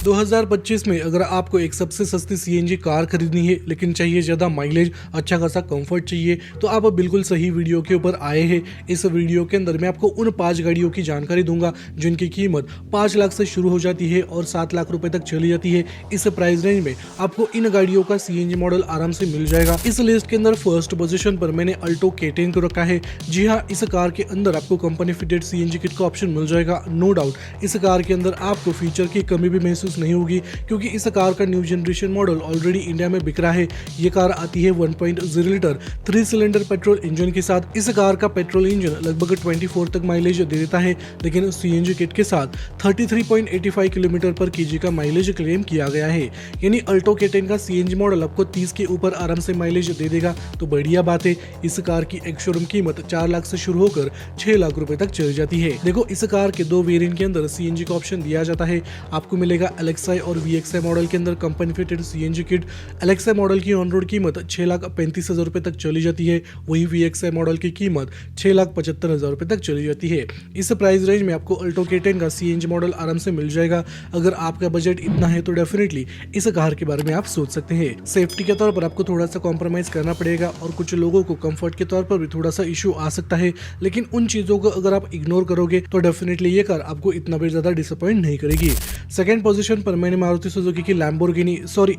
2025 में अगर आपको एक सबसे सस्ती सीएनजी कार खरीदनी है लेकिन चाहिए ज़्यादा माइलेज, अच्छा खासा कंफर्ट चाहिए, तो आप बिल्कुल सही वीडियो के ऊपर आए हैं। इस वीडियो के अंदर मैं आपको उन 5 गाड़ियों की जानकारी दूंगा जिनकी कीमत 5 लाख से शुरू हो जाती है और 7 लाख रुपए तक चली जाती है। इस प्राइस रेंज में आपको इन गाड़ियों का सीएनजी मॉडल आराम से मिल जाएगा। इस लिस्ट के अंदर फर्स्ट पोजीशन पर मैंने अल्टो K10 को रखा है। जी हाँ, इस कार के अंदर आपको कंपनी फिटेड सीएनजी किट का ऑप्शन मिल जाएगा। नो डाउट इस कार के अंदर आपको फीचर की कमी भी महसूस नहीं होगी क्योंकि इस कार का new generation model already India में बिक रहा है। ये कार आती है 1.0 लीटर 3 सिलेंडर पेट्रोल इंजन के साथ। इस कार का पेट्रोल इंजन लगभग 24 तक माइलेज दे देता है, लेकिन सीएनजी किट के साथ 33.85 किलोमीटर पर केजी का माइलेज क्लेम किया गया है। यानी अल्टो K10 का सीएनजी मॉडल आपको 30 के ऊपर आराम से माइलेज दे देगा। तो बढ़िया बात है। इस कार की एक शोरूम कीमत 4 लाख से शुरू होकर 6 लाख रुपए तक चली जाती है। देखो, इस कार के 2 वेरिएंट के अंदर सीएनजी का ऑप्शन दिया जाता है। आपको मिलेगा LXi और VXi मॉडल के अंदर company fitted CNG kit. LXi model की ऑन रोड कीमत 6,35,000 रुपए तक चली जाती है, वही VXi मॉडल की कीमत 6,75,000 रुपए तक चली जाती है। इस प्राइस रेंज में आपको अल्टो K10 का सीएनजी मॉडल आराम से मिल जाएगा। अगर आपका बजट इतना है तो डेफिनेटली इस कार के बारे में आप सोच सकते हैं। सेफ्टी के तौर पर आपको थोड़ा सा कॉम्प्रोमाइज करना पड़ेगा और कुछ लोगों को कंफर्ट के तौर पर भी थोड़ा सा इशू आ सकता है, लेकिन उन चीजों को अगर आप इग्नोर करोगे तो डेफिनेटली ये कार आपको इतना भी ज्यादा डिसअपॉइंट नहीं करेगी। सेकंड पोजीशन पर मैंने मारुति सुजुकी की लैम्बोर्गिनी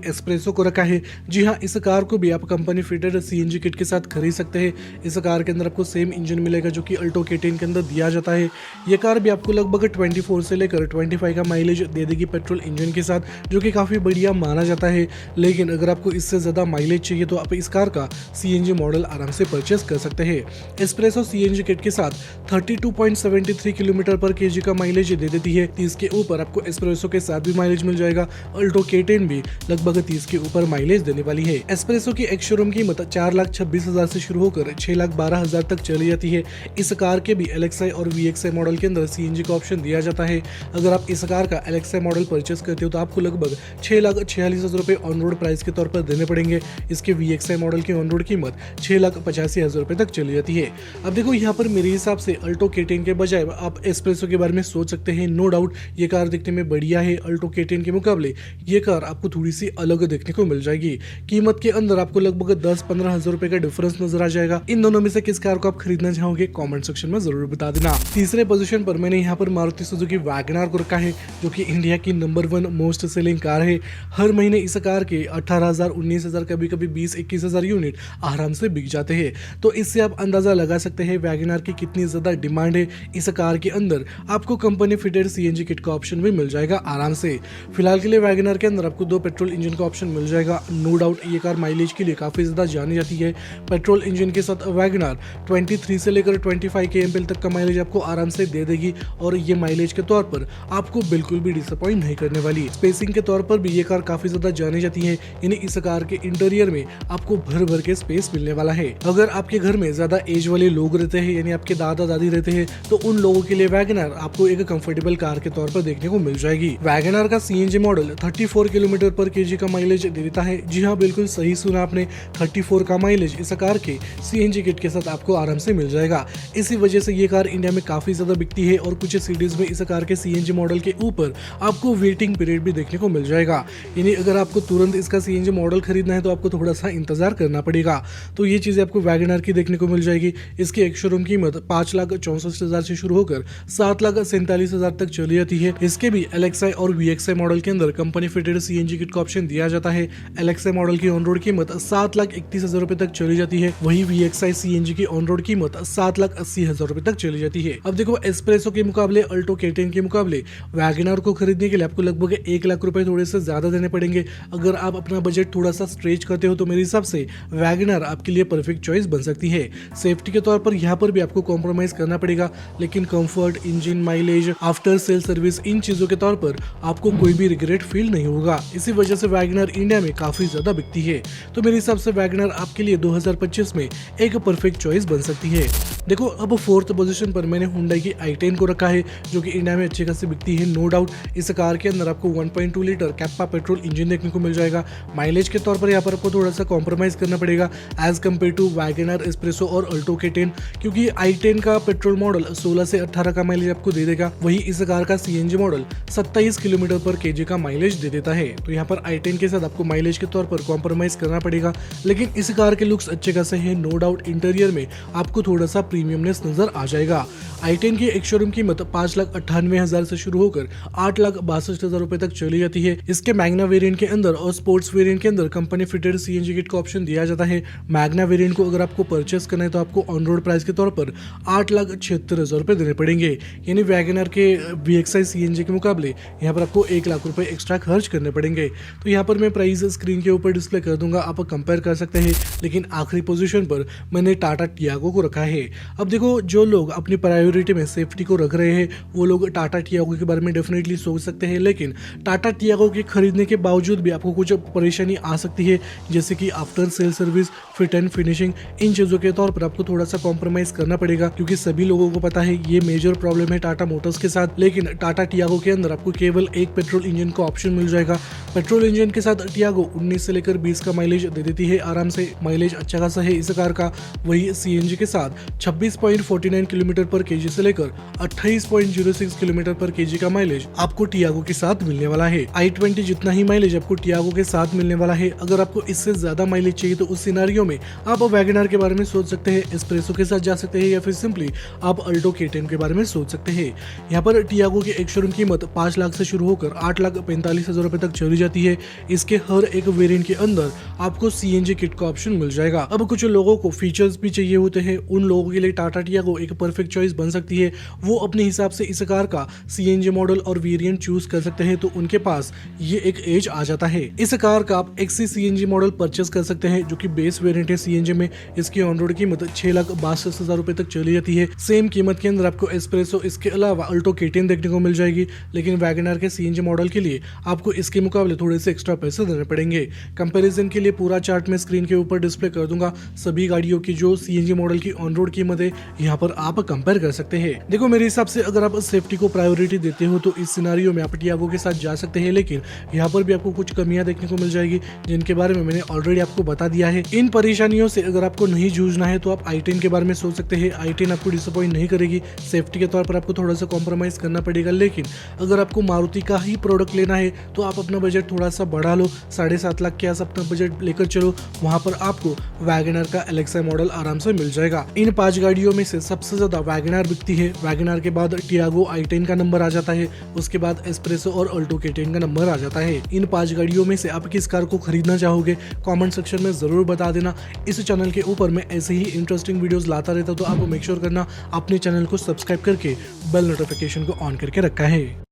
एस्प्रेसो को रखा है। जी हाँ, इस कार को भी आप कंपनी फिटेड सीएनजी किट के साथ खरीद सकते हैं। इस कार के अंदर आपको सेम इंजन मिलेगा जो कि अल्टो K10 के अंदर दिया जाता है। ये कार भी आपको लगभग 24 से लेकर 25 का माइलेज दे देगी पेट्रोल इंजन के साथ, जो कि काफी बढ़िया माना जाता है। लेकिन अगर आपको इससे ज्यादा माइलेज चाहिए तो आप इस कार का सीएनजी मॉडल आराम से परचेस कर सकते हैं। एस्प्रेसो सीएनजी किट के साथ 32.73 किलोमीटर पर केजी का माइलेज दे देती है। 30 के ऊपर आपको एस्प्रेसो के साथ भी माइलेज मिल जाएगा। अल्टो K10 भी लगभग 30 के ऊपर माइलेज देने वाली है। एस्प्रेसो की एक शोरूम कीमत 4,26,000 से शुरू होकर 6,12,000 तक चली जाती है। इस कार के भी LXi और VXi मॉडल के अंदर सीएनजी का ऑप्शन दिया जाता है। अगर आप इस कार का LXi मॉडल परचेस करते हो तो आपको लगभग 6,46,000 रुपए ऑन रोड प्राइस के तौर पर देने पड़ेंगे। इसके VXi मॉडल की ऑन रोड कीमत 6,85,000 रुपए तक चली जाती है। अब देखो, यहाँ पर मेरे हिसाब से अल्टो K10 के बजाय आप एस्प्रेसो के बारे में सोच सकते हैं। नो डाउट ये कार दिखने में बढ़िया है। अल्टो K10 के मुकाबले ये कार आपको थोड़ी सी अलग देखने को मिल जाएगी। कीमत के अंदर आपको लगभग 10-15 हजार रुपए का डिफरेंस नजर आ जाएगा। इन दोनों में से किस कार को आप खरीदना चाहोगे कमेंट सेक्शन में जरूर बता देना। तीसरे पोजीशन पर मैंने यहाँ पर मारुति सुजुकी वैगनआर को रखा है, जो कि इंडिया की नंबर 1 मोस्ट सेलिंग कार है। हर महीने इस कार के 18,000, 19,000, कभी कभी 20-21,000 यूनिट आराम से बिक जाते हैं। तो इससे आप अंदाजा लगा सकते हैं वैगनआर की कितनी ज्यादा डिमांड है। इस कार के अंदर आपको कंपनी फिटेड सीएनजी किट का ऑप्शन भी मिल जाएगा आराम से। फिलहाल के लिए वैगनआर के अंदर आपको 2 पेट्रोल इंजन का ऑप्शन मिल जाएगा। नो डाउट ये कार माइलेज के लिए काफी ज्यादा जानी जाती है। पेट्रोल इंजन के साथ वैगनआर 23 से लेकर 25 kmpl तक का माइलेज आपको आराम से दे देगी और ये माइलेज के तौर पर आपको बिल्कुल भी डिसअपॉइंट नहीं करने वाली। स्पेसिंग के तौर पर भी ये कार काफी ज्यादा जानी जाती है। यानी इस कार के इंटीरियर में आपको भर भर के स्पेस मिलने वाला है। अगर आपके घर में ज्यादा एज वाले लोग रहते हैं, यानी आपके दादा दादी रहते हैं, तो उन लोगों के लिए वैगनआर आपको एक कंफर्टेबल कार के तौर पर देखने को मिल जाएगी। वैगनआर का सीएनजी मॉडल 34 किलोमीटर पर केजी का माइलेज दे देता है। जी हाँ, बिल्कुल सही सुना आपने, 34 का माइलेज इस कार के सीएनजी किट के साथ आपको आराम से मिल जाएगा। इसी वजह से ये कार इंडिया में काफी ज्यादा बिकती है और कुछ सिटीज में इस कार के सीएनजी मॉडल के ऊपर आपको वेटिंग पीरियड भी देखने को मिल जाएगा। यानी अगर आपको तुरंत इसका सीएनजी मॉडल खरीदना है तो आपको थोड़ा सा इंतजार करना पड़ेगा। तो ये चीजें आपको वैगनआर की देखने को मिल जाएगी। इसकी एक शोरूम कीमत 5,64,000 से शुरू होकर 7,47,000 तक चली जाती है। इसके भी LXi और VXi मॉडल के अंदर कंपनी फिटेड सीएनजी किट का ऑप्शन दिया जाता है। LXi मॉडल की ऑन रोड कीमत 7,31,000 रुपए तक चली जाती है, वही VXi सीएनजी की ऑन रोड कीमत 7,80,000 रुपए तक चली जाती है। अब देखो, एस्प्रेसो के मुकाबले अल्टो K10 के मुकाबले वैगनआर को खरीदने के लिए आपको लगभग 1 लाख रुपए थोड़े से ज्यादा देने पड़ेंगे। अगर आप अपना बजट थोड़ा सा स्ट्रेच करते हो तो मेरे हिसाब से वैगनआर आपके लिए परफेक्ट चॉइस बन सकती है। सेफ्टी के तौर पर यहाँ पर भी आपको कॉम्प्रोमाइज करना पड़ेगा, लेकिन comfort, engine, mileage, after sale service, इन चीजों के तौर पर आपको कोई भी रिग्रेट फील नहीं होगा। इसी वजह से वैगनआर इंडिया में काफी ज्यादा बिकती है। तो मेरे हिसाब से वैगनआर आपके लिए 2025 में एक परफेक्ट चॉइस बन सकती है। देखो, अब फोर्थ पोजीशन पर मैंने हुंडई की i10 को रखा है, जो कि इंडिया में अच्छी खासी बिकती है। नो डाउट इस कार के अंदर आपको 1.2 लीटर कैप्पा पेट्रोल इंजन देखने को मिल जाएगा। माइलेज के तौर पर यहाँ पर आपको थोड़ा सा कॉम्प्रोमाइज करना पड़ेगा as compare to Wagon R, S Presso और अल्टो K10, क्योंकि i10 का पेट्रोल मॉडल 16 से 18 का माइलेज आपको दे देगा। वही इस कार का सीएनजी मॉडल 27 किलोमीटर किलोमीटर पर केजी का माइलेज दे देता है। तो यहाँ पर i10 के साथ आपको माइलेज के तौर पर कॉम्प्रोमाइज करना पड़ेगा, लेकिन इस कार के लुक्स अच्छे खासे हैं। नो डाउट इंटीरियर में आपको थोड़ा सा प्रीमियमनेस नजर आ जाएगा। i10 की एक शोरूम कीमत 5,98,000 से शुरू होकर 8,62,000 रुपए तक चली जाती है। इसके मैग्ना वेरिएंट के अंदर और स्पोर्ट्स वेरिएंट के अंदर कंपनी फिटेड सीएनजी किट का ऑप्शन दिया जाता है। मैग्ना वेरिएंट को अगर आपको परचेस करना है तो आपको ऑन रोड प्राइस के तौर पर 8,76,000 रुपए देने पड़ेंगे, यानी वैगनर के VXI सीएनजी के मुकाबले यहाँ पर आपको 1 लाख रुपए एक्स्ट्रा खर्च करने पड़ेंगे। तो यहाँ पर मैं प्राइस स्क्रीन के ऊपर डिस्प्ले कर दूंगा, आप कंपेयर कर सकते हैं। लेकिन आखिरी पोजीशन पर मैंने टाटा टियागो को रखा है। अब देखो, जो लोग अपनी प्रायोरिटी में सेफ्टी को रख रहे हैं वो लोग टाटा टियागो के बारे में डेफिनेटली सोच सकते हैं, लेकिन टाटा टियागो के खरीदने के बावजूद भी आपको कुछ परेशानी आ सकती है, जैसे कि after sale service, fit and finishing. इन चीज़ों के तौर पर आपको थोड़ा सा कॉम्प्रोमाइज करना पड़ेगा, क्योंकि सभी लोगों को पता है ये मेजर प्रॉब्लम है टाटा मोटर्स के साथ। लेकिन टाटा टियागो के अंदर आपको केवल एक पेट्रोल इंजन का ऑप्शन मिल जाएगा। पेट्रोल इंजन के साथ टियागो 19 से लेकर 20 का माइलेज दे देती है, आराम से माइलेज अच्छा खासा है इस कार का। वही सीएनजी के साथ 26.49 किलोमीटर पर केजी से लेकर 28.06 किलोमीटर पर केजी का माइलेज आपको टियागो के साथ मिलने वाला है। i20 जितना ही माइलेज आपको टियागो के साथ मिलने वाला है। अगर आपको इससे ज्यादा माइलेज चाहिए तो उस सिनेरियो में आप वैगनर के बारे में सोच सकते हैं, एस्प्रेसो के साथ जा सकते हैं, या फिर सिंपली आप अल्टो K10 के बारे में सोच सकते हैं। यहाँ पर टियागो की एक शोरूम कीमत 5 लाख से शुरू होकर 8,45,000 रुपए तक चली जाती है। इसके हर एक वेरिएंट के अंदर आपको सीएनजी किट का ऑप्शन मिल जाएगा। अब कुछ लोगों को फीचर्स भी चाहिए होते हैं, उन लोगों के लिए टाटा टियागो एक परफेक्ट चॉइस बन सकती है। वो अपने हिसाब से इस कार का सीएनजी मॉडल और वेरिएंट चूज कर सकते हैं, तो उनके पास ये एक एज आ जाता है। इस कार का आप XC सीएनजी मॉडल परचेस कर सकते हैं, जो कि बेस वेरिएंट है सीएनजी में। इसकी ऑन रोड कीमत 6,62,000 रुपए तक चली जाती है। सेम कीमत के अंदर आपको एस्प्रेसो, इसके अलावा अल्टो K10 देखने को मिल जाएगी, लेकिन वैगनर के सीएनजी मॉडल के लिए आपको इसके मुकाबले थोड़े से एक्स्ट्रा पैसे देने पड़ेंगे। कंपैरिजन के लिए पूरा चार्ट में स्क्रीन के ऊपर डिस्प्ले कर दूंगा। सभी गाड़ियों की जो सीएनजी मॉडल की ऑन रोड कीमत है यहाँ पर आप कंपेयर कर सकते हैं। देखो, मेरे हिसाब से अगर आप सेफ्टी को प्रायोरिटी देते हो तो इस सिनेरियो में आप टियागो के साथ जा सकते हैं, लेकिन यहाँ पर भी आपको कुछ कमियां देखने को मिल जाएगी, जिनके बारे में मैंने ऑलरेडी आपको बता दिया है। इन परेशानियों से अगर आपको नहीं जूझना है तो आप i10 के बारे में सोच सकते हैं। i10 आपको डिसअपॉइंट नहीं करेगी। सेफ्टी के तौर पर आपको थोड़ा सा कॉम्प्रोमाइज करना पड़ेगा, लेकिन अगर आपको मारुति का ही प्रोडक्ट लेना है तो आप अपना बजट थोड़ा सा बढ़ा लो, 7.5 लाख के आस अपना बजट लेकर चलो। वहां पर आपको वैगनर का LXI मॉडल आराम से मिल जाएगा। इन 5 गाड़ियों में से सबसे ज्यादा वैगनर बिकती है। वैगनर के बाद टियागो i10 का नंबर आ जाता है, उसके बाद एस्प्रेसो और अल्टो K10 का नंबर आ जाता है। इन 5 गाड़ियों में से आप किस कार को खरीदना चाहोगे कमेंट सेक्शन में जरूर बता देना। इस चैनल के ऊपर मैं ऐसे ही इंटरेस्टिंग वीडियोस लाता रहता, तो आप मेक श्योर करना अपने चैनल को सब्सक्राइब करके बेल नोटिफिकेशन को ऑन करके रखा है।